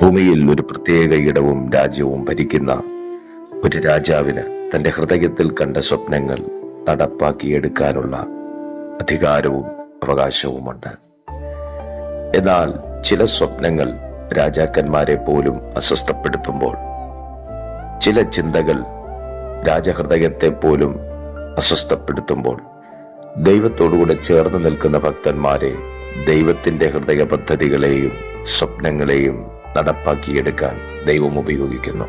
ഭൂമിയിൽ ഒരു പ്രത്യേക ഇടവും രാജ്യവും ഭരിക്കുന്ന ഒരു രാജാവിന് തന്റെ ഹൃദയത്തിൽ കണ്ട സ്വപ്നങ്ങൾ നടപ്പാക്കിയെടുക്കാനുള്ള അധികാരവും അവകാശവുമുണ്ട്. എന്നാൽ ചില സ്വപ്നങ്ങൾ രാജാക്കന്മാരെ പോലും അസ്വസ്ഥപ്പെടുത്തുമ്പോൾ, ചില ചിന്തകൾ രാജഹൃദയത്തെ പോലും അസ്വസ്ഥപ്പെടുത്തുമ്പോൾ, ദൈവത്തോടുകൂടെ ചേർന്ന് നിൽക്കുന്ന ഭക്തന്മാരെ ദൈവത്തിന്റെ ഹൃദയ പദ്ധതികളെയും സ്വപ്നങ്ങളെയും നടപ്പാക്കിയെടുക്കാൻ ദൈവം ഉപയോഗിക്കുന്നു.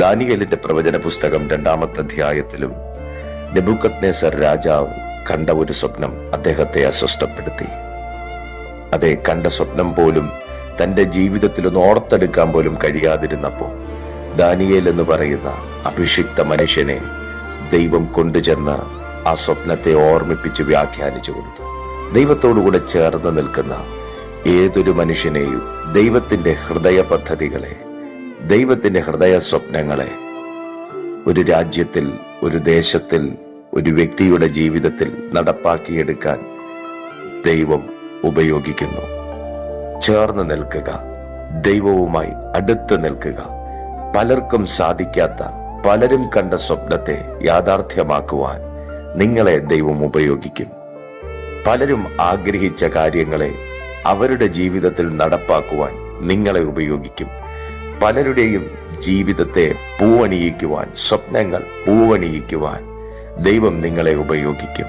ദാനിയേലിന്റെ പ്രവചന പുസ്തകം 2-ാമത്തെ അധ്യായത്തിലും നെബൂഖദ്നേസർ രാജാവ് കണ്ട ഒരു സ്വപ്നം അദ്ദേഹത്തെ അസ്വസ്ഥപ്പെടുത്തി. അതേ കണ്ട സ്വപ്നം പോലും തന്റെ ജീവിതത്തിൽ ഒന്ന് ഓർത്തെടുക്കാൻ പോലും കഴിയാതിരുന്നപ്പോൾ ദാനിയേൽ എന്ന് പറയുന്ന അഭിഷിക്ത മനുഷ്യനെ ദൈവം കൊണ്ടുചെന്ന് ആ സ്വപ്നത്തെ ഓർമ്മിപ്പിച്ച് വ്യാഖ്യാനിച്ചു കൊടുത്തു. ദൈവത്തോടുകൂടെ ചേർന്ന് നിൽക്കുന്ന ഏതൊരു മനുഷ്യനെയും ദൈവത്തിന്റെ ഹൃദയ പദ്ധതികളെ, ദൈവത്തിന്റെ ഹൃദയ സ്വപ്നങ്ങളെ ഒരു രാജ്യത്തിൽ, ഒരു ദേശത്തിൽ, ഒരു വ്യക്തിയുടെ ജീവിതത്തിൽ നടപ്പാക്കിയെടുക്കാൻ ദൈവം ഉപയോഗിക്കുന്നു. ചേർന്ന് നിൽക്കുക, ദൈവവുമായി അടുത്ത് നിൽക്കുക. പലർക്കും സാധിക്കാത്ത, പലരും കണ്ട സ്വപ്നത്തെ യാഥാർത്ഥ്യമാക്കുവാൻ നിങ്ങളെ ദൈവം ഉപയോഗിക്കും. പലരും ആഗ്രഹിച്ച കാര്യങ്ങളെ അവരുടെ ജീവിതത്തിൽ നടപ്പാക്കുവാൻ നിങ്ങളെ ഉപയോഗിക്കും. പലരുടെയും ജീവിതത്തെ പൂവണിയിക്കുവാൻ, സ്വപ്നങ്ങൾ പൂവണിയിക്കുവാൻ ദൈവം നിങ്ങളെ ഉപയോഗിക്കും.